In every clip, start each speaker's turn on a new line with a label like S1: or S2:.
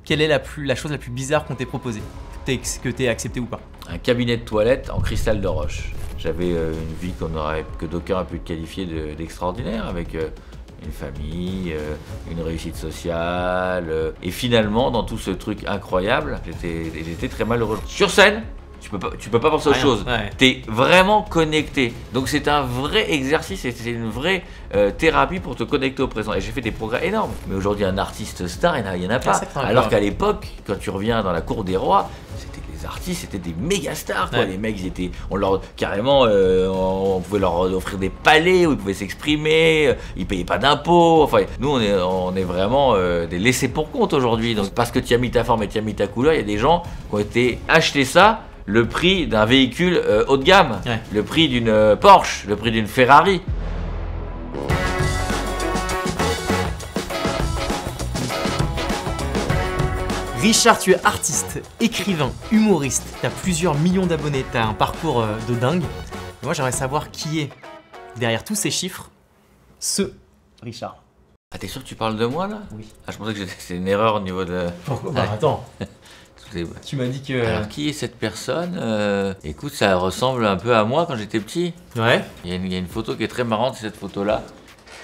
S1: quelle est la chose la plus bizarre qu'on t'ait proposée, que t'aies accepté ou pas?
S2: Un cabinet de toilette en cristal de roche. J'avais une vie que d'aucuns a pu qualifier d'extraordinaire, avec une famille, une réussite sociale. Et finalement, dans tout ce truc incroyable, j'étais très malheureux. Sur scène, tu peux pas penser à autre chose.
S1: Ouais.
S2: T'es vraiment connecté. Donc c'est un vrai exercice et c'est une vraie thérapie pour te connecter au présent. Et j'ai fait des progrès énormes. Mais aujourd'hui, un artiste star, il n'y en a pas. Alors qu'à l'époque, quand tu reviens dans la cour des rois, les artistes c'était des méga stars quoi. Les mecs on pouvait leur offrir des palais où ils pouvaient s'exprimer, ils payaient pas d'impôts. Enfin nous on est vraiment des laissés pour compte aujourd'hui. Donc parce que tu as mis ta forme et tu as mis ta couleur, il y a des gens qui ont été acheter ça le prix d'un véhicule haut de gamme, le prix d'une Porsche, le prix d'une Ferrari.
S1: Richard, tu es artiste, écrivain, humoriste, t'as plusieurs millions d'abonnés, t'as un parcours de dingue. Moi j'aimerais savoir qui est derrière tous ces chiffres, ce Richard.
S2: Ah t'es sûr que tu parles de moi là?
S1: Oui.
S2: Ah je pensais que c'est une erreur au niveau de...
S1: Pourquoi? Bah attends. Tu m'as dit que...
S2: Alors qui est cette personne? Écoute, ça ressemble un peu à moi quand j'étais petit.
S1: Ouais.
S2: Il y a une photo qui est très marrante, c'est cette photo-là.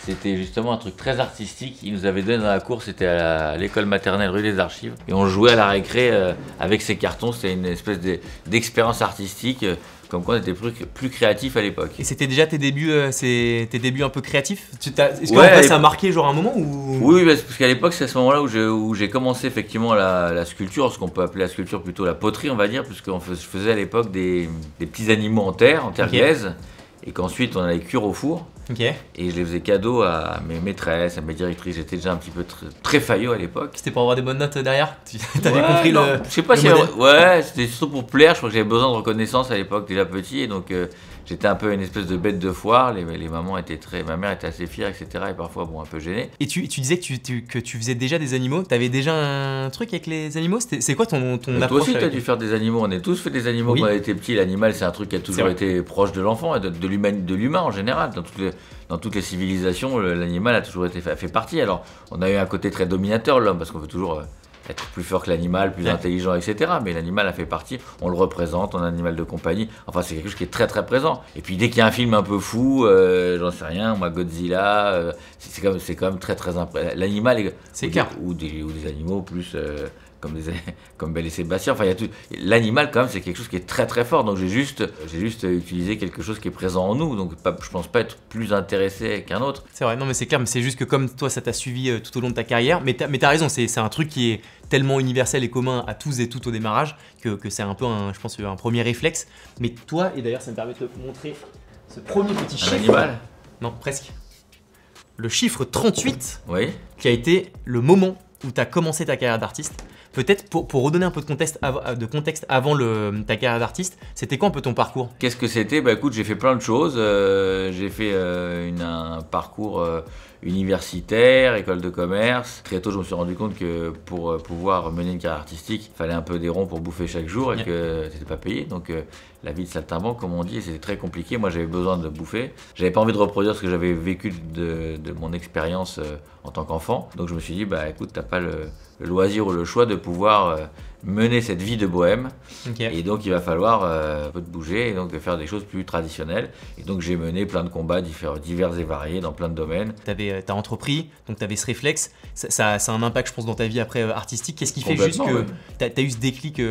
S2: C'était justement un truc très artistique. Il nous avait donné dans la cour, c'était à l'école maternelle rue des Archives. Et on jouait à la récré avec ces cartons. C'était une espèce d'expérience artistique. Comme quoi on était plus créatif à l'époque.
S1: Et c'était déjà tes débuts un peu créatifs? Est-ce que ça a marqué genre un moment ou...
S2: Oui, parce qu'à l'époque c'est à ce moment-là où j'ai commencé effectivement la sculpture, ce qu'on peut appeler la sculpture plutôt la poterie on va dire, puisqu'on faisait à l'époque des petits animaux en terre glaise, et qu'ensuite on allait cuire au four. Et je les faisais cadeau à mes maîtresses, à mes directrices. J'étais déjà un petit peu très faillot à l'époque.
S1: C'était pour avoir des bonnes notes derrière? T'avais compris le...
S2: Je sais pas si... Ouais, c'était surtout pour plaire. Je crois que j'avais besoin de reconnaissance à l'époque, déjà petit. Et donc j'étais un peu une espèce de bête de foire. Les mamans étaient ma mère était assez fière, etc. Et parfois, bon, un peu gênée.
S1: Et tu disais que tu faisais déjà des animaux. T'avais déjà un truc avec les animaux? C'est quoi ton approche?
S2: Toi aussi, t'as dû faire des animaux. On a tous fait des animaux quand on était petit. L'animal, c'est un truc qui a toujours été proche de l'enfant et de l'humain en général. Dans toutes les civilisations, l'animal a toujours fait partie. Alors, on a eu un côté très dominateur, l'homme, parce qu'on veut toujours être plus fort que l'animal, plus intelligent, etc. Mais l'animal a fait partie, on le représente, on a un animal de compagnie. Enfin, c'est quelque chose qui est très très présent. Et puis, dès qu'il y a un film un peu fou, j'en sais rien, moi, Godzilla, c'est quand même très très impressionnant. L'animal,
S1: c'est clair.
S2: Ou des animaux plus... comme Belle et Sébastien, enfin l'animal quand même c'est quelque chose qui est très très fort, donc j'ai juste utilisé quelque chose qui est présent en nous, donc je pense pas être plus intéressé qu'un autre.
S1: C'est vrai, non mais c'est clair, mais c'est juste que comme toi ça t'a suivi tout au long de ta carrière, mais t'as raison, c'est un truc qui est tellement universel et commun à tous et toutes au démarrage que c'est un peu je pense un premier réflexe. Mais toi, et d'ailleurs ça me permet de te montrer ce premier petit chiffre.
S2: Animal.
S1: Non, presque. Le chiffre 38
S2: qui
S1: a été le moment où tu as commencé ta carrière d'artiste. Peut-être pour redonner un peu de contexte avant ta carrière d'artiste, c'était quoi un peu ton parcours?
S2: Qu'est-ce que c'était? Bah écoute, j'ai fait plein de choses. J'ai fait un parcours universitaire, école de commerce. Très tôt, je me suis rendu compte que pour pouvoir mener une carrière artistique, il fallait un peu des ronds pour bouffer chaque jour et que c'était pas payé. Donc la vie de saltimbanque, comme on dit, c'était très compliqué. Moi, j'avais besoin de bouffer. J'avais pas envie de reproduire ce que j'avais vécu de mon expérience en tant qu'enfant. Donc je me suis dit, bah écoute, t'as pas le loisir ou le choix de pouvoir mener cette vie de bohème. Et donc il va falloir un peu de bouger et donc de faire des choses plus traditionnelles. Et donc j'ai mené plein de combats divers et variés dans plein de domaines.
S1: T'as entrepris, donc t'avais ce réflexe. Ça a un impact, je pense, dans ta vie après artistique. Qu'est-ce qui fait juste que t'as eu ce déclic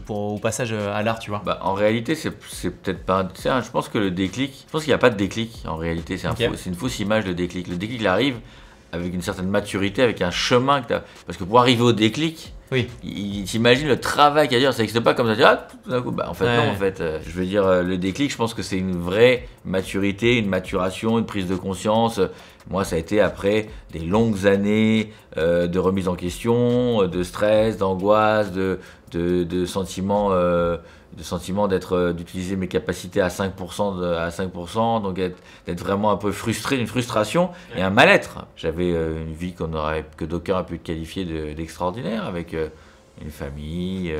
S1: au passage à l'art, tu vois?
S2: Bah, en réalité, c'est peut-être pas... Je pense que le déclic... Je pense qu'il n'y a pas de déclic en réalité. C'est une fausse image, le déclic. Le déclic, il arrive avec une certaine maturité, avec un chemin que tu as. Parce que pour arriver au déclic, t'imagines le travail qu'il y a à dire, ça n'existe pas comme ça, tout d'un coup, bah en fait non, en fait, je veux dire, le déclic, je pense que c'est une vraie maturité, une maturation, une prise de conscience. Moi, ça a été après des longues années de remise en question, de stress, d'angoisse, de sentiments... d'utiliser mes capacités à 5%, donc d'être vraiment un peu frustré, une frustration et un mal-être. J'avais une vie que d'aucuns a pu qualifier d'extraordinaire, avec une famille,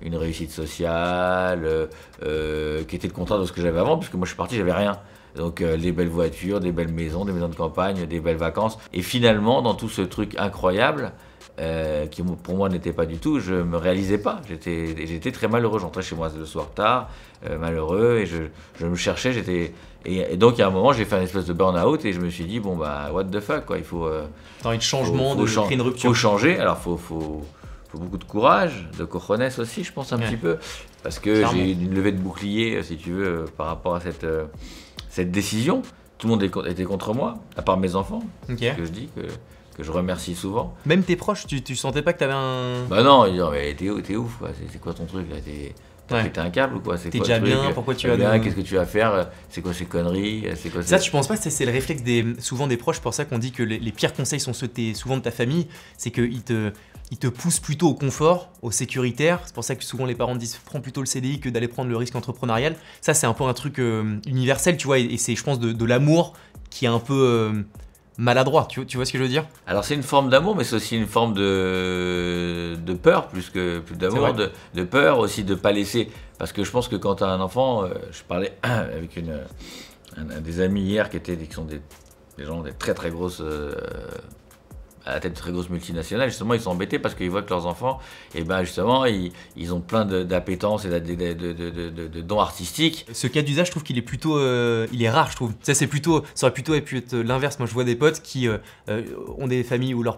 S2: une réussite sociale, qui était le contraire de ce que j'avais avant, puisque moi je suis parti, j'avais rien. Donc des belles voitures, des belles maisons, des maisons de campagne, des belles vacances. Et finalement, dans tout ce truc incroyable, qui pour moi n'était pas du tout, je me réalisais pas. J'étais très malheureux. J'entrais chez moi le soir tard, malheureux, et je me cherchais. Et donc, à un moment, j'ai fait un espèce de burn-out et je me suis dit, bon, bah, what the fuck, quoi. Il faut.
S1: T'as envie de changement, de créer une rupture.
S2: Faut changer. Alors, faut beaucoup de courage, de cojones aussi, je pense, un petit peu. Parce que j'ai une levée de bouclier, si tu veux, par rapport à cette décision. Tout le monde était contre moi, à part mes enfants, que je dis, que je remercie souvent.
S1: Même tes proches, tu sentais pas que t'avais un...
S2: Bah non, ils disaient, mais t'es ouf, quoi. C'est quoi ton truc, là? T'as pété un câble ou quoi?
S1: T'es déjà bien, pourquoi tu vas
S2: bien? Qu'est-ce que tu vas faire? C'est quoi ces conneries?
S1: Ça, tu penses pas que c'est le réflexe souvent des proches, pour ça qu'on dit que les pires conseils sont ceux souvent de ta famille, c'est qu'ils te poussent plutôt au confort, au sécuritaire. C'est pour ça que souvent les parents disent prends plutôt le CDI que d'aller prendre le risque entrepreneurial. Ça, c'est un peu un truc universel, tu vois, et c'est, je pense, de l'amour qui est un peu maladroit. Tu vois ce que je veux dire?
S2: Alors, c'est une forme d'amour, mais c'est aussi une forme de peur, plus d'amour, de peur aussi de pas laisser. Parce que je pense que quand tu as un enfant, je parlais avec un des amis hier qui sont des gens des très très grosses. À la tête de très grosses multinationales, justement, ils sont embêtés parce qu'ils voient que leurs enfants, et ben justement, ils ont plein d'appétences et de dons artistiques.
S1: Ce cas d'usage, je trouve qu'il est plutôt, il est rare, je trouve. Ça aurait plutôt pu être l'inverse. Moi, je vois des potes qui ont des familles où leurs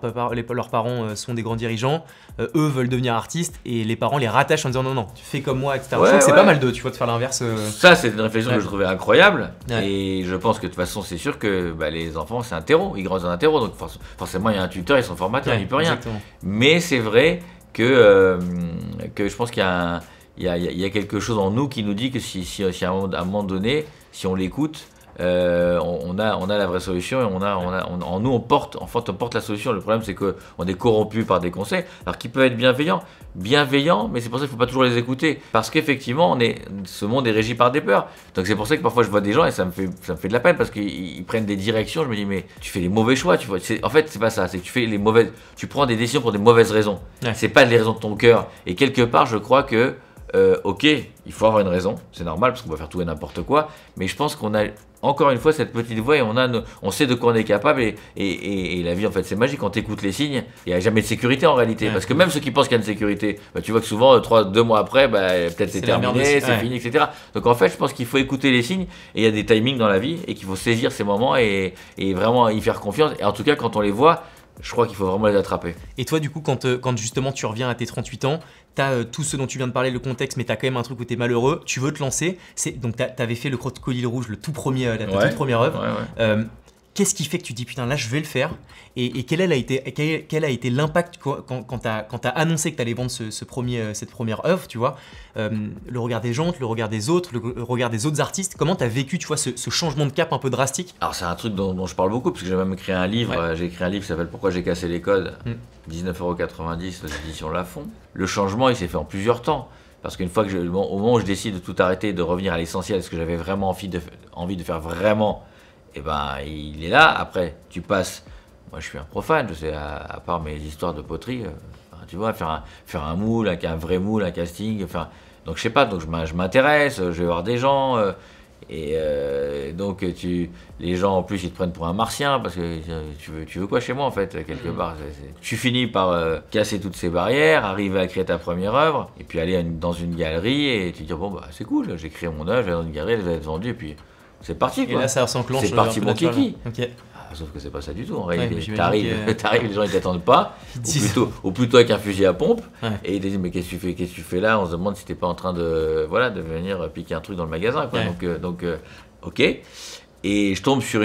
S1: parents sont des grands dirigeants, eux veulent devenir artistes et les parents les rattachent en disant non, non, tu fais comme moi, etc. Je trouve que c'est pas mal de faire l'inverse.
S2: Ça, c'est une réflexion que je trouvais incroyable. Et je pense que de toute façon, c'est sûr que les enfants, c'est un terreau, ils grandissent dans un terreau, donc forcément, il y a un tuteur, ils sont formateurs, il n'y peut rien.
S1: Exactement.
S2: Mais c'est vrai que je pense qu'il y a quelque chose en nous qui nous dit que si à un moment donné, si on l'écoute, on a la vraie solution et en nous on porte la solution. Le problème c'est qu'on est corrompu par des conseils, alors qui peuvent être bienveillants, mais c'est pour ça qu'il ne faut pas toujours les écouter, parce qu'effectivement ce monde est régi par des peurs. Donc c'est pour ça que parfois je vois des gens et ça me fait de la peine parce qu'ils prennent des directions. Je me dis mais tu fais les mauvais choix, tu vois. En fait c'est pas ça, c'est que tu prends des décisions pour des mauvaises raisons. C'est pas les raisons de ton cœur. Et quelque part je crois que ok, il faut avoir une raison, c'est normal parce qu'on va faire tout et n'importe quoi, mais je pense qu'on a encore une fois cette petite voix et on sait de quoi on est capable et la vie en fait c'est magique. Quand tu écoutes les signes, il n'y a jamais de sécurité en réalité, parce que même ceux qui pensent qu'il y a une sécurité, tu vois que souvent 2 mois après, peut-être c'est terminé, c'est fini, etc. Donc en fait je pense qu'il faut écouter les signes et il y a des timings dans la vie et qu'il faut saisir ces moments et vraiment y faire confiance, et en tout cas quand on les voit, je crois qu'il faut vraiment les attraper.
S1: Et toi, du coup, quand justement tu reviens à tes 38 ans, tu as tout ce dont tu viens de parler, le contexte, mais tu as quand même un truc où tu es malheureux, tu veux te lancer. Donc, tu avais fait le Crocodile Rouge, la toute première œuvre. Qu'est-ce qui fait que tu dis putain, là, je vais le faire? Et quel a été l'impact quand tu as annoncé que tu allais vendre cette première œuvre, tu vois? Le regard des gens, le regard des autres, le regard des autres artistes. Comment tu as vécu, tu vois, ce changement de cap un peu drastique?
S2: Alors, c'est un truc dont je parle beaucoup, parce que j'ai même écrit un livre. J'ai écrit un livre qui s'appelle Pourquoi j'ai cassé les codes. 19,90 € aux éditions Lafon. Le changement, il s'est fait en plusieurs temps. Parce qu'une fois au moment où je décide de tout arrêter, de revenir à l'essentiel, ce que j'avais vraiment envie de faire vraiment, et ben il est là. Après, tu passes. Moi, je suis un profane, je sais, à part mes histoires de poterie, tu vois, faire un moule, un vrai moule, un casting. Donc, je sais pas, donc je m'intéresse, je vais voir des gens. Donc, les gens, en plus, ils te prennent pour un martien, parce que tu veux quoi chez moi, en fait, quelque part. Tu finis par casser toutes ces barrières, arriver à créer ta première œuvre, et puis aller dans une galerie, et tu te dis, bon, bah, c'est cool, j'ai créé mon œuvre, je vais dans une galerie, elle va être vendue, et puis c'est parti, quoi.
S1: Et là, ça s'enclenche.
S2: C'est parti, mon kiki.
S1: Okay.
S2: Sauf que c'est pas ça du tout, en réalité. T'arrives, les gens ils t'attendent pas, ou plutôt avec un fusil à pompe, et ils te disent mais qu'est-ce que tu fais là? On se demande si t'es pas en train de venir piquer un truc dans le magasin, quoi. Donc ok. Et je tombe sur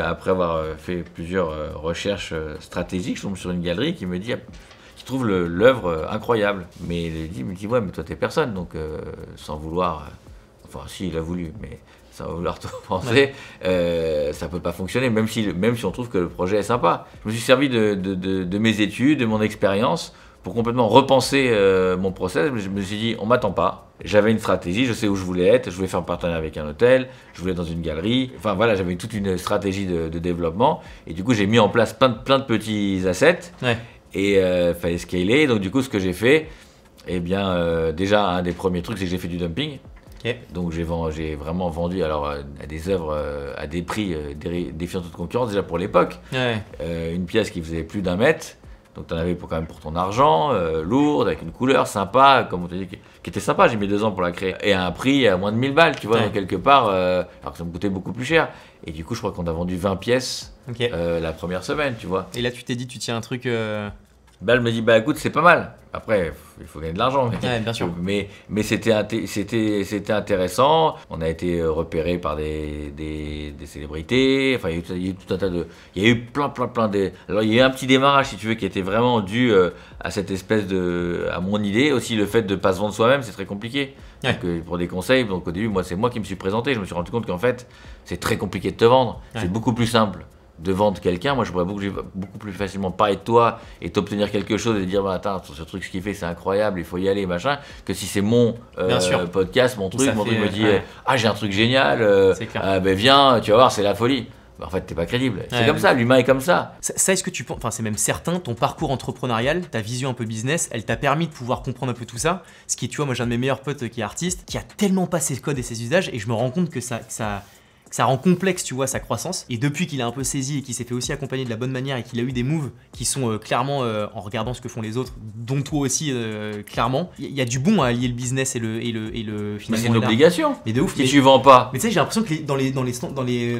S2: après avoir fait plusieurs recherches stratégiques, je tombe sur une galerie qui me dit, qui trouve l'œuvre incroyable, mais il me dit ouais mais toi t'es personne, donc sans vouloir, enfin si il a voulu, mais sans vouloir tout penser, ça peut pas fonctionner, même si on trouve que le projet est sympa. Je me suis servi de mes études, de mon expérience, pour complètement repenser mon process. Je me suis dit, on m'attend pas. J'avais une stratégie, je sais où je voulais être, je voulais faire un partenariat avec un hôtel, je voulais être dans une galerie. Enfin voilà, j'avais toute une stratégie de développement. Et du coup, j'ai mis en place plein de petits assets. Et fallait scaler. Donc du coup, ce que j'ai fait, eh bien, déjà, un des premiers trucs, c'est que j'ai fait du dumping. Donc j'ai vraiment vendu à des œuvres à des prix défiant toute concurrence déjà pour l'époque. Une pièce qui faisait plus d'1 mètre, Donc tu en avais quand même pour ton argent, lourde, avec une couleur sympa, comme on te dit, qui était sympa. J'ai mis 2 ans pour la créer. Et à un prix à moins de 1000 balles, tu vois, donc quelque part, alors que ça me coûtait beaucoup plus cher. Et du coup, je crois qu'on a vendu 20 pièces la première semaine, tu vois.
S1: Et là, tu t'es dit, tu tiens un truc.
S2: Bah, elle me dit, bah écoute, c'est pas mal. Après, il faut gagner de l'argent.
S1: Bien sûr.
S2: Mais c'était intéressant. On a été repéré par des célébrités. Enfin, il y a eu tout un tas de. Il y a eu plein de. Alors, il y a eu un petit démarrage, si tu veux, qui était vraiment dû à cette espèce de. À mon idée. Aussi, le fait de ne pas se vendre soi-même, c'est très compliqué.
S1: Ouais.
S2: Donc, pour des conseils, donc au début, c'est moi qui me suis présenté. Je me suis rendu compte qu'en fait, c'est très compliqué de te vendre.
S1: Ouais.
S2: C'est beaucoup plus simple de vendre quelqu'un. Moi, je pourrais beaucoup plus facilement parler de toi et t'obtenir quelque chose et dire, bah, attends, ce truc, ce qu'il fait, c'est incroyable, il faut y aller, machin, que si c'est mon podcast, mon truc me dit, ah, j'ai un truc génial, ben viens, tu vas voir, c'est la folie. Bah, en fait, t'es pas crédible. C'est comme ça, l'humain est comme ça.
S1: Ça, est-ce que tu penses, enfin, c'est même certain, ton parcours entrepreneurial, ta vision un peu business, elle t'a permis de pouvoir comprendre un peu tout ça. Ce qui est, tu vois, moi, j'ai un de mes meilleurs potes qui est artiste, qui a tellement pas ses codes et ses usages, et je me rends compte que ça rend complexe, tu vois, sa croissance. Et depuis qu'il a un peu saisi et qu'il s'est fait aussi accompagner de la bonne manière et qu'il a eu des moves qui sont clairement, en regardant ce que font les autres, dont toi aussi, clairement, il y a du bon à allier le business et le
S2: Mais
S1: finalement.
S2: c'est une obligation.
S1: Mais de ouf.
S2: Si tu vends pas.
S1: Mais tu sais, j'ai l'impression que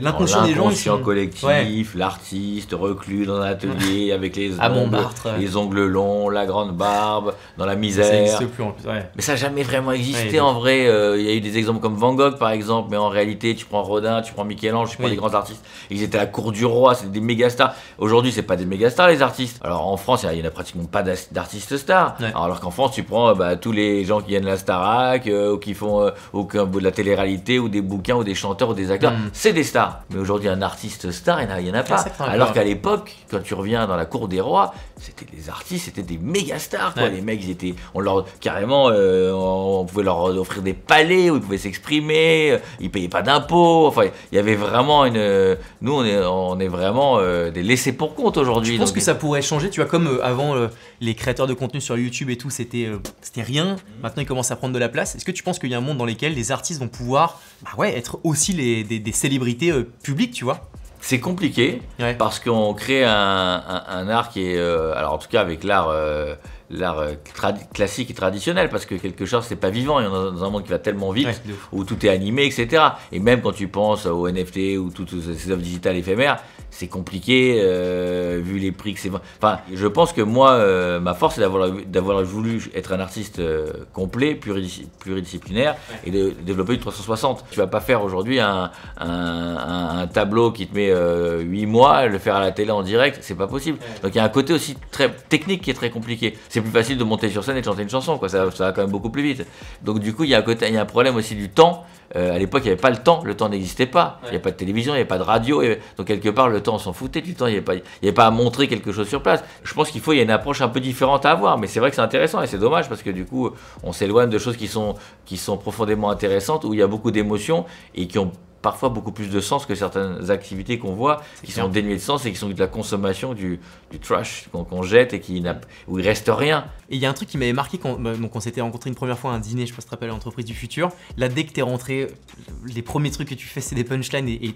S1: l'inconscient des gens,
S2: l'inconscient collectif, l'artiste reclus dans un atelier avec les ongles longs, la grande barbe, dans la misère.
S1: Ça n'existe plus en plus.
S2: Mais ça n'a jamais vraiment existé en vrai. Il y a eu des exemples comme Van Gogh par exemple, mais en réalité, tu prends Rodin, tu prends Michel-Ange, tu prends des grands artistes, ils étaient à la cour du roi, c'était des méga stars. Aujourd'hui, c'est pas des méga stars les artistes. Alors en France, il y en a pratiquement pas d'artistes stars. Alors qu'en France, tu prends tous les gens qui viennent de la Starac, ou qui font de la télé-réalité, ou des bouquins, ou des chanteurs, ou des acteurs, c'est des stars. Mais aujourd'hui, un artiste star, il y en a pas. Alors qu'à l'époque, quand tu reviens dans la cour des rois, c'était les artistes, c'était des méga stars. Les mecs, ils étaient, on pouvait leur offrir des palais où ils pouvaient s'exprimer, ils payaient pas d'impôts. Enfin, il y avait vraiment nous, on est vraiment des laissés pour compte aujourd'hui.
S1: Je pense que ça pourrait changer, tu vois, comme avant les créateurs de contenu sur YouTube et tout, c'était rien. Maintenant, ils commencent à prendre de la place. Est-ce que tu penses qu'il y a un monde dans lequel les artistes vont pouvoir être aussi des célébrités publiques, tu vois?
S2: C'est compliqué parce qu'on crée un art qui est, alors en tout cas avec l'art classique et traditionnel, parce que quelque chose c'est pas vivant, il y en a dans un monde qui va tellement vite, où tout est animé, etc. Et même quand tu penses aux NFT ou toutes ces œuvres digitales éphémères, c'est compliqué vu les prix que c'est. Enfin, je pense que moi, ma force c'est d'avoir voulu être un artiste complet, pluridisciplinaire, et de développer une 360. Tu vas pas faire aujourd'hui un tableau qui te met 8 mois, le faire à la télé en direct, c'est pas possible. Donc il y a un côté aussi très technique qui est très compliqué. C'est plus facile de monter sur scène et de chanter une chanson, quoi. Ça va quand même beaucoup plus vite. Donc du coup, il y a un problème aussi du temps. À l'époque, il n'y avait pas le temps n'existait pas. Il n'y avait pas de télévision, il n'y avait pas de radio. Donc quelque part, le temps, on s'en foutait du temps. Il n'y avait pas à montrer quelque chose sur place. Je pense qu'il y a une approche un peu différente à avoir. Mais c'est vrai que c'est intéressant et c'est dommage parce que du coup, on s'éloigne de choses qui sont profondément intéressantes, où il y a beaucoup d'émotions et qui ont parfois beaucoup plus de sens que certaines activités qu'on voit qui sont dénuées de sens et qui sont de la consommation du trash qu'on jette et où il reste rien.
S1: Et il y a un truc qui m'avait marqué quand on s'était rencontré une première fois à un dîner, je sais pas si tu te rappelles, à l'entreprise du futur. Là, dès que t'es rentré, les premiers trucs que tu fais, c'est des punchlines et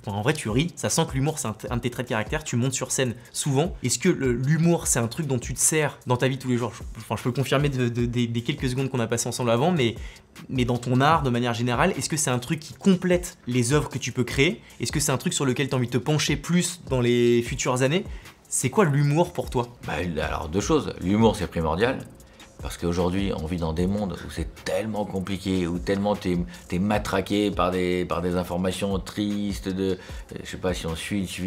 S1: en vrai, tu ris. Ça sent que l'humour, c'est un de tes traits de caractère. Tu montes sur scène souvent. Est-ce que l'humour, c'est un truc dont tu te sers dans ta vie tous les jours? Je peux confirmer des quelques secondes qu'on a passées ensemble avant, mais dans ton art, de manière générale, est-ce que c'est un truc qui complète les œuvres que tu peux créer? Est-ce que c'est un truc sur lequel tu as envie de te pencher plus dans les futures années? C'est quoi l'humour pour toi?
S2: Alors, 2 choses. L'humour, c'est primordial. Parce qu'aujourd'hui, on vit dans des mondes où c'est tellement compliqué, où tellement t'es matraqué par des informations tristes. Je sais pas si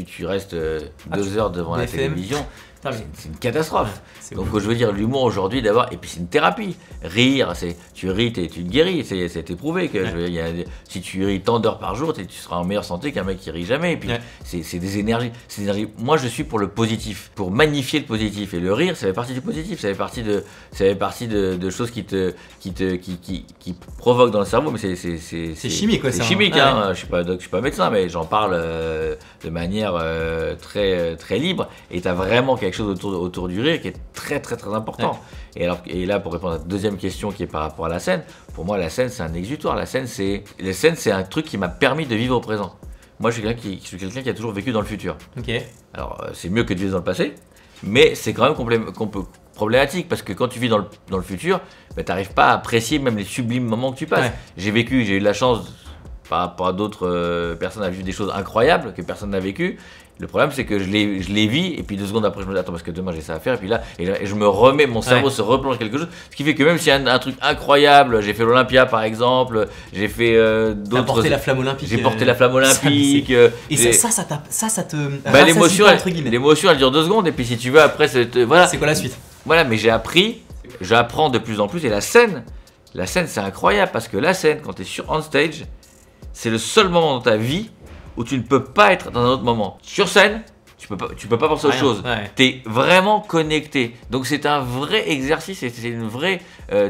S2: tu restes 2 heures devant la télévision. C'est une catastrophe. Donc je veux dire, l'humour aujourd'hui d'abord, et puis c'est une thérapie. Rire, tu ris, tu te guéris, c'est éprouvé que si tu ris tant d'heures par jour, tu seras en meilleure santé qu'un mec qui rit jamais. Et puis c'est des énergies. Moi je suis pour le positif, pour magnifier le positif. Et le rire, ça fait partie du positif, ça fait partie de choses qui provoquent dans le cerveau, mais
S1: c'est chimique quoi.
S2: C'est chimique, hein. Je suis pas médecin, mais j'en parle de manière très, très libre. Et tu as vraiment quelque chose autour du rire qui est très très très important. Et là, pour répondre à la deuxième question qui est par rapport à la scène, pour moi la scène c'est un exutoire. La scène c'est un truc qui m'a permis de vivre au présent. Moi je suis quelqu'un qui a toujours vécu dans le futur. Alors c'est mieux que de vivre dans le passé, Mais c'est quand même problématique parce que quand tu vis dans le futur, bah, tu n'arrives pas à apprécier même les sublimes moments que tu passes.
S1: Ouais.
S2: J'ai eu de la chance par rapport à d'autres personnes à vivre des choses incroyables que personne n'a vécu. Le problème, c'est que je les vis, et puis 2 secondes après, je me dis, attends, parce que demain j'ai ça à faire, et puis là, et je me remets, mon cerveau se replonge quelque chose. Ce qui fait que même s'il y a un truc incroyable, j'ai fait l'Olympia par exemple, j'ai fait d'autres.
S1: T'as porté la flamme olympique.
S2: J'ai porté la flamme olympique.
S1: Et ça te.
S2: Bah, l'émotion, elle dure 2 secondes, et puis si tu veux, après, voilà.
S1: C'est quoi la suite?
S2: Voilà, mais j'apprends de plus en plus, et la scène, c'est incroyable, parce que la scène, quand tu es on stage, c'est le seul moment dans ta vie où tu ne peux pas être dans un autre moment. Sur scène, tu peux pas penser à autre chose.
S1: Ouais.
S2: Tu es vraiment connecté. Donc c'est un vrai exercice et c'est une vraie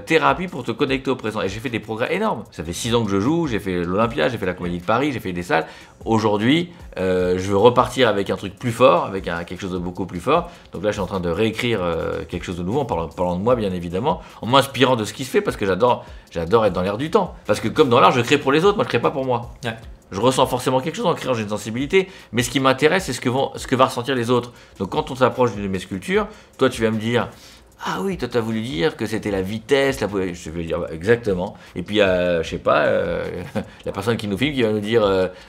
S2: thérapie pour te connecter au présent. Et j'ai fait des progrès énormes. Ça fait 6 ans que je joue, j'ai fait l'Olympia, j'ai fait la Comédie de Paris, j'ai fait des salles. Aujourd'hui, je veux repartir avec un truc plus fort, avec quelque chose de beaucoup plus fort. Donc là, je suis en train de réécrire quelque chose de nouveau, en parlant de moi bien évidemment, en m'inspirant de ce qui se fait parce que j'adore être dans l'air du temps. Parce que comme dans l'art, je crée pour les autres, moi je crée pas pour moi.
S1: Ouais.
S2: Je ressens forcément quelque chose en créant, j'ai une sensibilité, mais ce qui m'intéresse, c'est ce que va ressentir les autres. Donc quand on s'approche d'une de mes sculptures, toi tu vas me dire, ah oui, toi tu as voulu dire que c'était la vitesse, je vais dire exactement. Et puis je sais pas, la personne qui nous filme qui va nous dire,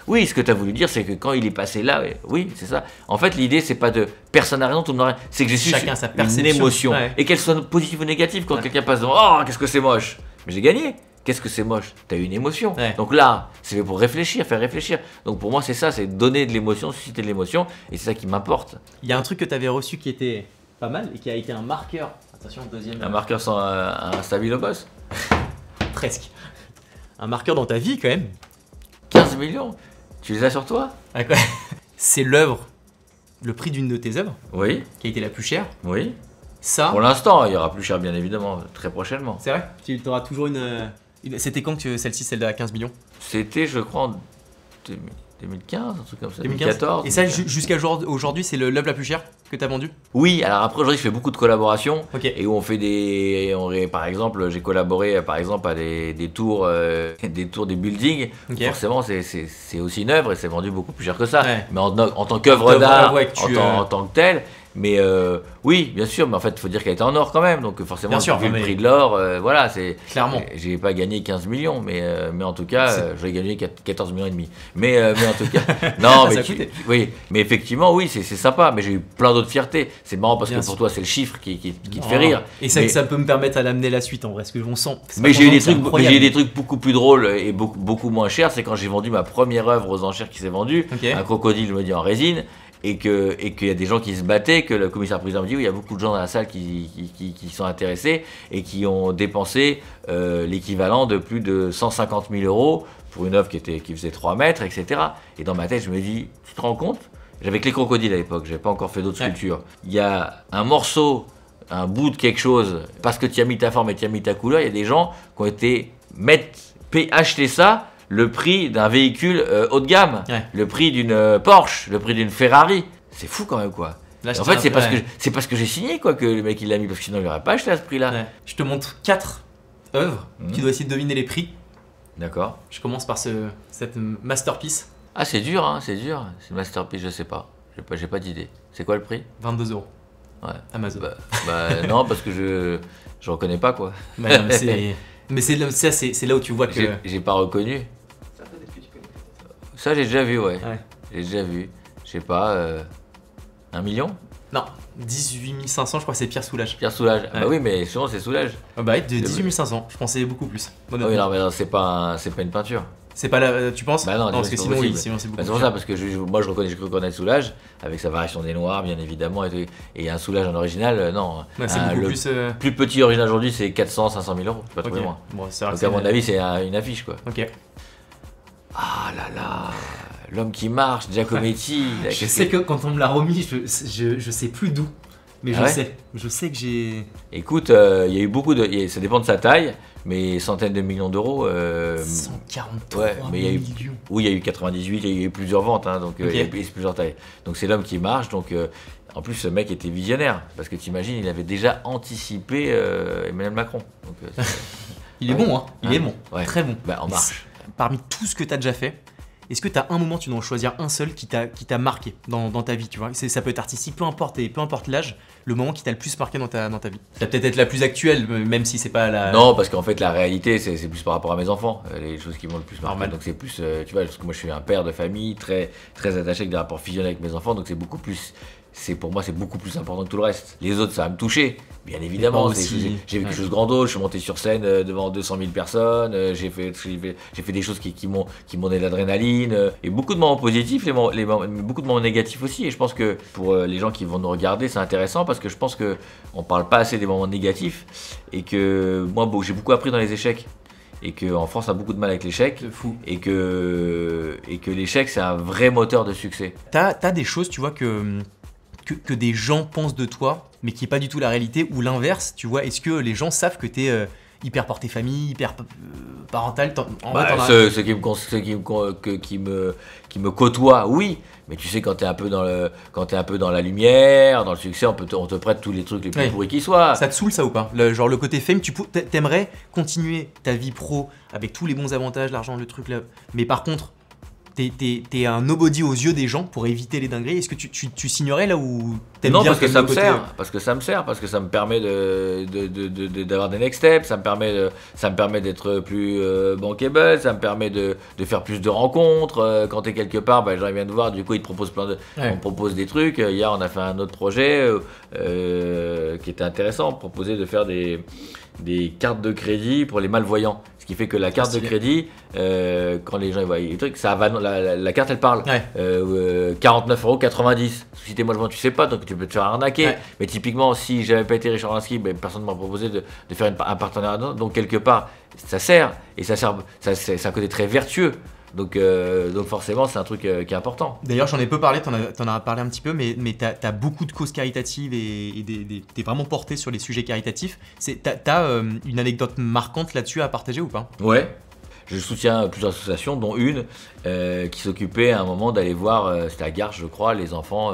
S2: oui, ce que tu as voulu dire, c'est que quand il est passé là, oui, c'est ça. En fait, l'idée, c'est pas de personne n'a raison, tout le monde n'a rien, c'est que j'ai su une émotion. Ouais. Et qu'elle soit positive ou négative, quand quelqu'un passe devant, oh, qu'est-ce que c'est moche, mais j'ai gagné. Qu'est-ce que c'est moche? Tu as eu une émotion. Ouais. Donc là, c'est fait pour réfléchir, faire réfléchir. Donc pour moi, c'est ça, c'est donner de l'émotion, susciter de l'émotion, et c'est ça qui m'importe.
S1: Il y a un truc que tu avais reçu qui était pas mal et qui a été un marqueur. Attention, deuxième.
S2: Un marqueur sans un stabilo boss.
S1: Presque. Un marqueur dans ta vie quand même.
S2: 15 millions. Tu les as sur toi?
S1: Ah, quoi. C'est l'œuvre, le prix d'une de tes œuvres.
S2: Oui.
S1: Qui a été la plus chère.
S2: Oui.
S1: Ça.
S2: Pour l'instant, il y aura plus cher bien évidemment, très prochainement.
S1: C'est vrai? Tu auras toujours une... C'était quand que celle-ci, celle de 15 millions?
S2: C'était, je crois, en 2015, un truc comme ça.
S1: 2014. Et ça, jusqu'à aujourd'hui, c'est l'œuvre la plus chère que tu as vendue?
S2: Oui, alors après, aujourd'hui, je fais beaucoup de collaborations.
S1: Okay.
S2: Et où on fait par exemple, j'ai collaboré par exemple à des tours des buildings. Okay. Forcément, c'est aussi une œuvre et c'est vendu beaucoup plus cher que ça. Ouais. Mais en tant qu'œuvre d'art, en tant que telle. Mais oui, bien sûr, mais en fait, il faut dire qu'elle était en or quand même, donc forcément, vu le prix de l'or, voilà, c'est...
S1: Clairement.
S2: J'ai pas gagné 15 millions, mais en tout cas, j'ai gagné 14 millions et demi. Mais en tout cas, non, oui, mais effectivement, oui, c'est sympa, mais j'ai eu plein d'autres fiertés. C'est marrant parce que pour toi, c'est le chiffre qui te fait rire.
S1: Et ça peut me permettre à l'amener la suite, en vrai, ce que on sent.
S2: Mais j'ai eu des trucs beaucoup plus drôles et beaucoup moins chers, c'est quand j'ai vendu ma première œuvre aux enchères qui s'est vendue, un crocodile, je me dis, en résine. Et qu'il y a des gens qui se battaient, que le commissaire-président me dit, oui, il y a beaucoup de gens dans la salle qui sont intéressés et qui ont dépensé l'équivalent de plus de 150 000 € pour une œuvre qui faisait 3 mètres, etc. Et dans ma tête, je me dis, tu te rends compte? J'avais que les crocodiles à l'époque, j'avais pas encore fait d'autres sculptures. Il y a un morceau, un bout de quelque chose, parce que tu as mis ta forme et tu as mis ta couleur, il y a des gens qui ont été acheter ça, le prix d'un véhicule haut de gamme, le prix d'une Porsche, le prix d'une Ferrari. C'est fou quand même, quoi. Là, en fait, c'est parce que j'ai signé, quoi, que le mec il l'a mis, parce que sinon il n'aurait pas acheté à ce prix-là.
S1: Ouais. Je te montre 4 œuvres. Tu dois essayer de deviner les prix.
S2: D'accord.
S1: Je commence par cette masterpiece.
S2: Ah, c'est dur, hein, c'est dur. C'est une masterpiece, je sais pas. J'ai pas d'idée. C'est quoi le prix?
S1: 22 €.
S2: Ouais.
S1: Amazon.
S2: Non, parce que je reconnais pas, quoi.
S1: Mais c'est là où tu vois que...
S2: J'ai pas reconnu. Ça, j'ai déjà vu, ouais. J'ai déjà vu. Je sais pas, 1 million?
S1: Non, 18 500, je crois que c'est Pierre Soulages.
S2: Pierre Soulages. Bah oui, mais souvent c'est Soulages.
S1: Bah, 18 500, je pensais beaucoup plus.
S2: Oui, non, mais non, c'est pas une peinture.
S1: C'est pas là, tu penses?
S2: Bah non,
S1: parce que sinon c'est beaucoup.
S2: C'est pour ça, parce que moi je reconnais Soulages, avec sa variation des noirs, bien évidemment, et un Soulages en original, non.
S1: C'est beaucoup
S2: plus petit original aujourd'hui, c'est 400, 500 000 €, pas trop moins.
S1: Bon,
S2: donc à mon avis, c'est une affiche, quoi.
S1: Ok.
S2: Ah là là, l'homme qui marche, Giacometti.
S1: Je sais que quand on me l'a remis, je sais plus d'où. Mais je sais que j'ai...
S2: Écoute, il y a eu beaucoup de... Ça dépend de sa taille, mais centaines de millions d'euros.
S1: 143 millions.
S2: Oui, il y a eu 98, il y a eu plusieurs ventes, hein, donc il y a eu plusieurs tailles. Donc c'est l'homme qui marche, donc... en plus, ce mec était visionnaire, parce que t'imagines, il avait déjà anticipé Emmanuel Macron. Donc,
S1: il est bon, hein. Il est bon, très bon.
S2: Bah, en marche.
S1: Parmi tout ce que tu as déjà fait, est-ce que tu as un moment, tu dois en choisir un seul qui t'a marqué dans ta vie, tu vois? Ça peut être artistique, peu importe l'âge, le moment qui t'a le plus marqué dans ta vie. Ça peut peut-être être la plus actuelle, même si c'est pas la...
S2: Non, parce qu'en fait, la réalité, c'est plus par rapport à mes enfants, les choses qui m'ont le plus marqué.
S1: Normal.
S2: Donc c'est plus, tu vois, parce que moi je suis un père de famille, très, très attaché avec des rapports fusionnels avec mes enfants, donc c'est beaucoup plus... Pour moi, c'est beaucoup plus important que tout le reste. Les autres, ça va me toucher, bien évidemment. J'ai vécu des choses grandioses, je suis monté sur scène devant 200 000 personnes, j'ai fait des choses qui m'ont donné de l'adrénaline, et beaucoup de moments positifs, beaucoup de moments négatifs aussi. Et je pense que pour les gens qui vont nous regarder, c'est intéressant parce que je pense qu'on parle pas assez des moments négatifs, et que moi, j'ai beaucoup appris dans les échecs. Et qu'en France, on a beaucoup de mal avec l'échec.
S1: C'est fou.
S2: Et que l'échec, c'est un vrai moteur de succès.
S1: T'as des choses, tu vois, que des gens pensent de toi, mais qui n'est pas du tout la réalité, ou l'inverse, tu vois, est-ce que les gens savent que tu es hyper porté famille, hyper parental?
S2: Ceux qui me côtoient, oui, mais tu sais, quand t'es un peu dans la lumière, dans le succès, on te prête tous les trucs les plus pourris qui soient.
S1: Ça te saoule ça ou pas? Genre le côté fame, t'aimerais continuer ta vie pro avec tous les bons avantages, l'argent, le truc là, mais par contre, t'es un nobody aux yeux des gens pour éviter les dingueries. Est-ce que tu signerais là où t'aimes bien?
S2: Non, parce que ça me sert, parce que ça me permet d'avoir des next steps, ça me permet d'être plus bankable, ça me permet de faire plus de rencontres. Quand t'es quelque part, les gens viennent te voir, du coup ils te proposent on propose des trucs. Hier on a fait un autre projet qui était intéressant, on proposait de faire des cartes de crédit pour les malvoyants. Ce qui fait que la carte de crédit, quand les gens voient les trucs, la carte elle parle. 49,90 €. Si t'es malvoyant, tu sais pas, donc tu peux te faire arnaquer. Mais typiquement, si j'avais pas été Richard Ransky, personne ne m'a proposé de faire un partenariat. Donc quelque part, ça sert. Et c'est un côté très vertueux. Donc forcément, c'est un truc qui est important.
S1: D'ailleurs, j'en ai peu parlé, t'en as parlé un petit peu, mais t'as beaucoup de causes caritatives et t'es vraiment porté sur les sujets caritatifs. T'as une anecdote marquante là-dessus à partager ou pas?
S2: Ouais. Je soutiens plusieurs associations, dont une qui s'occupait à un moment d'aller voir, c'était à Garches je crois, les enfants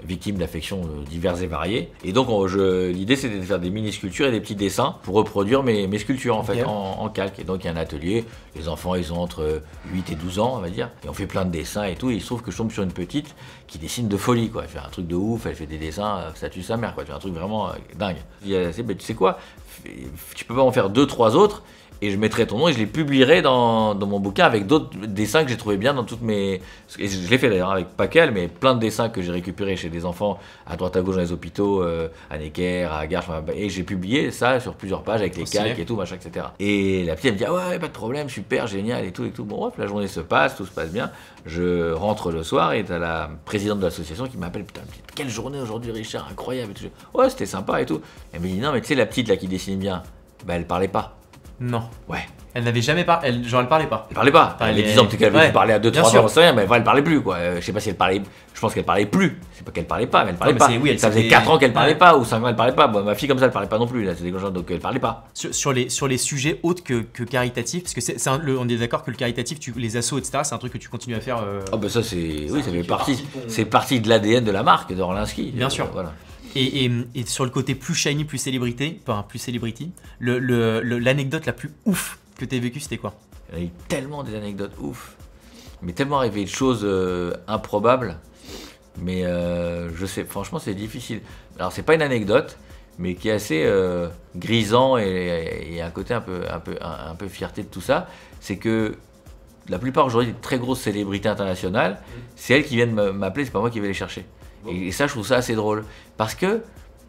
S2: victimes d'affections diverses et variées. Et donc l'idée c'était de faire des mini-sculptures et des petits dessins pour reproduire mes sculptures en fait, en calque. Et donc il y a un atelier, les enfants ils ont entre 8 et 12 ans on va dire, et on fait plein de dessins et tout, et il se trouve que je tombe sur une petite qui dessine de folie quoi, elle fait un truc de ouf, elle fait des dessins, ça tue sa mère quoi, tu fais un truc vraiment dingue. Je dis, tu sais quoi, tu peux pas en faire 2-3 autres, et je mettrai ton nom et je les publierai dans mon bouquin avec d'autres dessins que j'ai trouvé bien dans toutes mes... Et je l'ai fait d'ailleurs avec pas qu'elle, mais plein de dessins que j'ai récupérés chez des enfants à droite à gauche dans les hôpitaux, à Necker, à Garches, et j'ai publié ça sur plusieurs pages avec les calques et tout, machin, etc. Et la petite elle me dit ah ouais, pas de problème, super, génial et tout et tout. Bon bref, la journée se passe, tout se passe bien. Je rentre le soir et t'as la présidente de l'association qui m'appelle, putain, quelle journée aujourd'hui Richard, incroyable et tout. Ouais, c'était sympa et tout. Elle me dit non mais tu sais la petite là qui dessine bien, elle parlait pas.
S1: Non.
S2: Ouais.
S1: Elle n'avait jamais parlé. Elle parlait pas.
S2: Elle parlait pas. Elle avait 10 ans, peut-être qu'elle avait parlé à 2-3 ans, on sait rien, mais elle parlait plus quoi. Je sais pas si elle parlait. Je pense qu'elle parlait plus. C'est pas qu'elle parlait pas, mais elle parlait pas. Ça faisait 4 ans qu'elle parlait pas, ou 5 ans elle parlait pas. Bon, ma fille comme ça, elle parlait pas non plus. Là, c'est des gens, donc elle parlait pas.
S1: Sur les sujets autres que caritatifs, parce que on est d'accord que le caritatif, les assos, etc., c'est un truc que tu continues à faire.
S2: Ah bah ça ça fait partie. C'est partie de l'ADN de la marque de Orlinski.
S1: Bien sûr.
S2: Voilà.
S1: Et sur le côté plus shiny, plus célébrité, l'anecdote la plus ouf que t'aies vécue, c'était quoi?
S2: Il y a eu tellement des anecdotes ouf, mais tellement arrivé de choses improbables, mais je sais, franchement c'est difficile. Alors c'est pas une anecdote, mais qui est assez grisant et un côté un peu fierté de tout ça, c'est que la plupart aujourd'hui des très grosses célébrités internationales, c'est elles qui viennent m'appeler, c'est pas moi qui vais les chercher. Et ça, je trouve ça assez drôle. Parce que,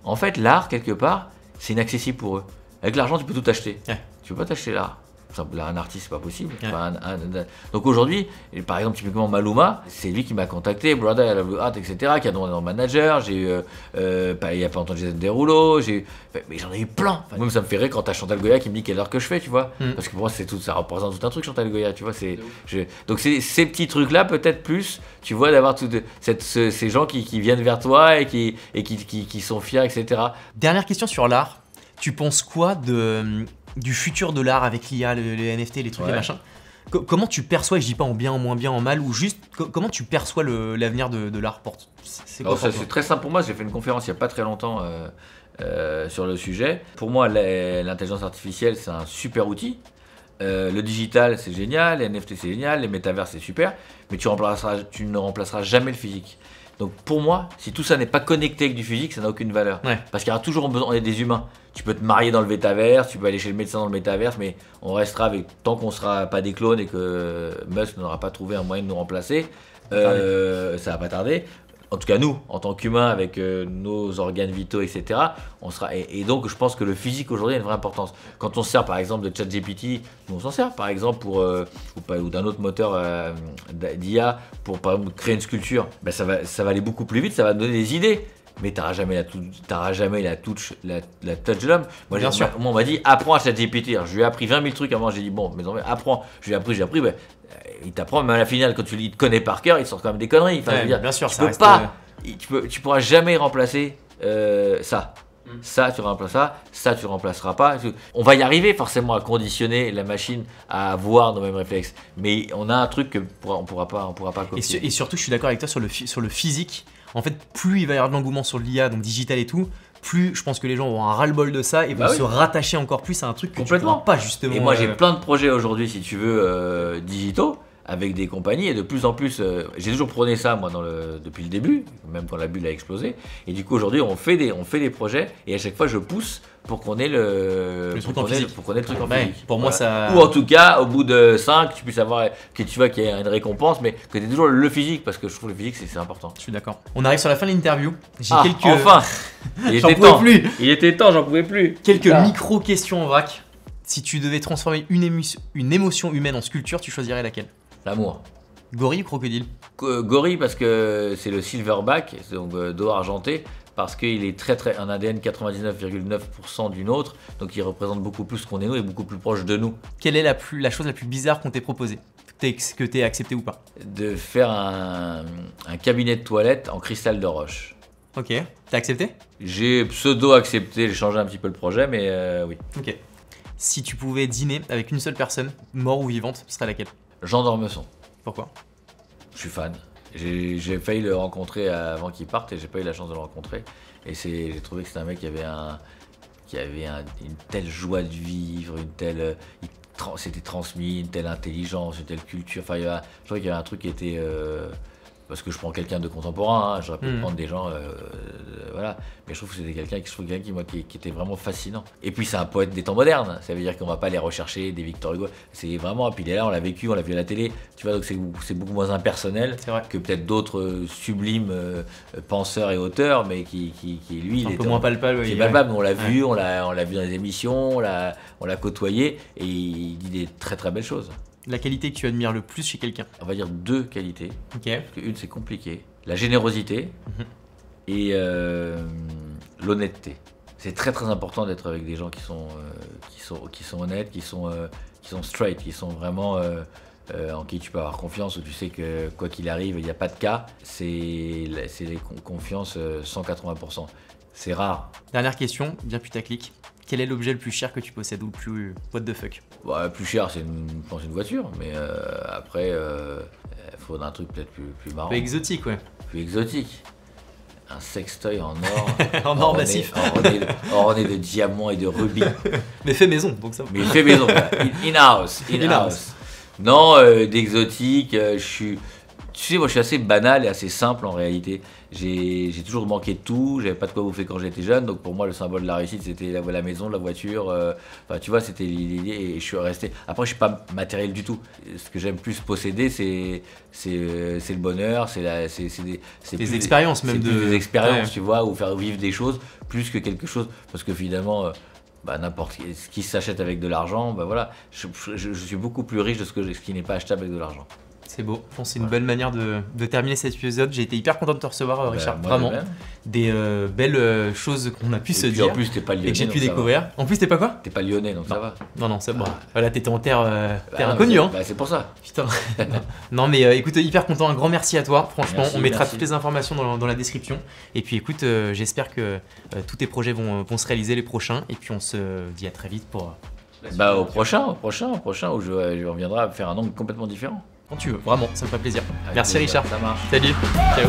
S2: en fait, l'art, quelque part, c'est inaccessible pour eux. Avec l'argent, tu peux tout acheter. Ouais. Tu peux pas t'acheter l'art. Un artiste, c'est pas possible. Ouais. Donc aujourd'hui, par exemple, typiquement Maluma, c'est lui qui m'a contacté, Brother, I Love You Art, etc., qui a demandé mon manager. J'ai eu, il y a pas longtemps, Jason Derulo. Mais j'en ai eu plein. Enfin, même ça me fait rire quand t'as Chantal Goya qui me dit quelle heure que je fais, tu vois. Parce que pour moi, ça représente tout un truc, Chantal Goya, tu vois. Donc c'est ces petits trucs-là, peut-être plus, tu vois, d'avoir ces gens qui viennent vers toi et qui sont fiers, etc.
S1: Dernière question sur l'art. Tu penses quoi du futur de l'art avec l'IA, les NFT, les trucs, les machins? Comment tu perçois, et je dis pas en bien, en moins bien, en mal, ou juste comment tu perçois l'avenir de l'art?
S2: C'est très simple pour moi, j'ai fait une conférence il y a pas très longtemps sur le sujet. Pour moi, l'intelligence artificielle, c'est un super outil. Le digital, c'est génial, les NFT, c'est génial, les métavers, c'est super, mais tu ne remplaceras jamais le physique. Donc pour moi, si tout ça n'est pas connecté avec du physique, ça n'a aucune valeur.
S1: Ouais.
S2: Parce qu'il y aura toujours besoin des humains. Tu peux te marier dans le métaverse, tu peux aller chez le médecin dans le métaverse, mais on restera avec, tant qu'on ne sera pas des clones et que Musk n'aura pas trouvé un moyen de nous remplacer, ça va pas tarder. En tout cas nous, en tant qu'humains, avec nos organes vitaux, etc., on sera. Et donc je pense que le physique aujourd'hui a une vraie importance. Quand on se sert par exemple de ChatGPT, nous on s'en sert par exemple pour ou d'un autre moteur d'IA pour par exemple créer une sculpture, ben, ça va aller beaucoup plus vite, ça va donner des idées. Mais t'auras jamais la touch de l'homme. Moi,
S1: Bien sûr.
S2: Moi, on m'a dit apprends à ChatGPT. Alors, je lui ai appris 20 000 trucs avant. J'ai dit bon, mais apprends. Je lui ai appris. Ben, il t'apprend, mais à la finale, quand il te connaît par cœur, il te sort quand même des conneries. Enfin,
S1: Ouais,
S2: je veux dire,
S1: bien sûr,
S2: tu
S1: ça
S2: peux
S1: reste,
S2: pas. Tu pourras jamais remplacer ça. Ça, tu remplaces ça, tu remplaceras pas. On va y arriver forcément à conditionner la machine à avoir nos mêmes réflexes. Mais on a un truc qu'on pourra pas copier.
S1: Et surtout, je suis d'accord avec toi sur le physique. En fait, plus il va y avoir de l'engouement sur l'IA, donc digital et tout, plus je pense que les gens vont avoir un ras-le-bol de ça et vont se rattacher encore plus à un truc que tu pourras pas justement.
S2: Et moi, j'ai plein de projets aujourd'hui, si tu veux, digitaux, avec des compagnies, et de plus en plus, j'ai toujours prôné ça moi depuis le début, même quand la bulle a explosé. Et du coup aujourd'hui on fait des projets, et à chaque fois je pousse pour qu'on ait le truc en physique.
S1: Pour moi ça.
S2: Ou en tout cas au bout de 5, tu puisses avoir que tu vois qu'il y a une récompense, mais que tu aies toujours le physique, parce que je trouve le physique c'est important.
S1: Je suis d'accord. On arrive sur la fin de l'interview. J'ai quelques.
S2: Enfin,
S1: j'en pouvais plus.
S2: Il était temps, j'en pouvais plus.
S1: Quelques micro-questions en vrac. Si tu devais transformer une émotion humaine en sculpture, tu choisirais laquelle?
S2: L'amour.
S1: Gorille ou crocodile?
S2: Gorille parce que c'est le silverback, donc dos argenté, parce qu'il est un ADN 99,9% d'une autre, donc il représente beaucoup plus ce qu'on est nous et beaucoup plus proche de nous.
S1: Quelle est la chose la plus bizarre qu'on t'ait proposée, que t'aies accepté ou pas?
S2: De faire un cabinet de toilette en cristal de roche.
S1: Ok, t'as accepté?
S2: J'ai pseudo accepté, j'ai changé un petit peu le projet, mais oui.
S1: Ok. Si tu pouvais dîner avec une seule personne, mort ou vivante, ce serait laquelle?
S2: Jean d'Ormesson.
S1: Pourquoi?
S2: Je suis fan. J'ai failli le rencontrer avant qu'il parte et j'ai pas eu la chance de le rencontrer. Et j'ai trouvé que c'était un mec qui avait une telle joie de vivre, c'était transmis, une telle intelligence, une telle culture. Enfin, je trouvais qu'il y avait un truc qui était... parce que je prends quelqu'un de contemporain, j'aurais pu prendre des gens, voilà. Mais je trouve que c'était quelqu'un qui était vraiment fascinant. Et puis c'est un poète des temps modernes, ça veut dire qu'on va pas aller rechercher des Victor Hugo. C'est vraiment, puis il est là, on l'a vécu, on l'a vu à la télé, tu vois, donc c'est beaucoup moins impersonnel que peut-être d'autres sublimes penseurs et auteurs, mais qui lui,
S1: il est un peu moins palpable.
S2: C'est palpable, on l'a vu, on l'a vu dans les émissions, on l'a côtoyé, et il dit des très très belles choses.
S1: La qualité que tu admires le plus chez quelqu'un?
S2: On va dire 2 qualités.
S1: Ok.
S2: Parce qu'une, c'est compliqué. La générosité et l'honnêteté. C'est très très important d'être avec des gens qui sont honnêtes, qui sont straight, qui sont vraiment en qui tu peux avoir confiance, où tu sais que quoi qu'il arrive, il n'y a pas de cas. C'est les confiances 180%. C'est rare.
S1: Dernière question, bien putaclic. Quel est l'objet le plus cher que tu possèdes ou le plus what the fuck?
S2: Bah, plus cher, je pense une voiture, mais après, il faudrait un truc peut-être plus marrant.
S1: Plus exotique, ouais.
S2: Plus exotique. Un sextoy en or.
S1: En or massif.
S2: Orné de diamants et de rubis.
S1: Mais fait maison, donc ça va.
S2: Mais fait maison, in-house. Non, d'exotique, tu sais, moi je suis assez banal et assez simple en réalité. J'ai toujours manqué de tout, j'avais pas de quoi bouffer quand j'étais jeune, donc pour moi le symbole de la réussite c'était la maison, la voiture, enfin tu vois, c'était l'idée et je suis resté. Après je suis pas matériel du tout. Ce que j'aime plus posséder c'est le bonheur, c'est
S1: des expériences même
S2: des expériences, tu vois, ou faire vivre des choses plus que quelque chose, parce que finalement n'importe ce qui s'achète avec de l'argent, voilà, je suis beaucoup plus riche de ce qui n'est pas achetable avec de l'argent.
S1: C'est beau, je pense que c'est une bonne manière de terminer cet épisode. J'ai été hyper content de te recevoir, Richard, vraiment. Des belles choses qu'on a pu se dire.
S2: En plus, t'es pas lyonnais.
S1: Et que j'ai pu découvrir. En plus, t'es pas quoi?
S2: T'es pas lyonnais, donc ça va.
S1: Non, c'est bon. Voilà, t'étais en terre inconnue. Hein.
S2: C'est pour ça.
S1: Putain. Non, mais écoute, hyper content. Un grand merci à toi. Franchement, on mettra toutes les informations dans la description. Et puis, écoute, j'espère que tous tes projets vont se réaliser les prochains. Et puis, on se dit à très vite pour.
S2: Au prochain, où je reviendrai à faire un angle complètement différent.
S1: Quand tu veux, vraiment, ça me fait plaisir. Merci
S2: plaisir.
S1: Richard.
S2: Ça marche.
S1: Salut. Ciao.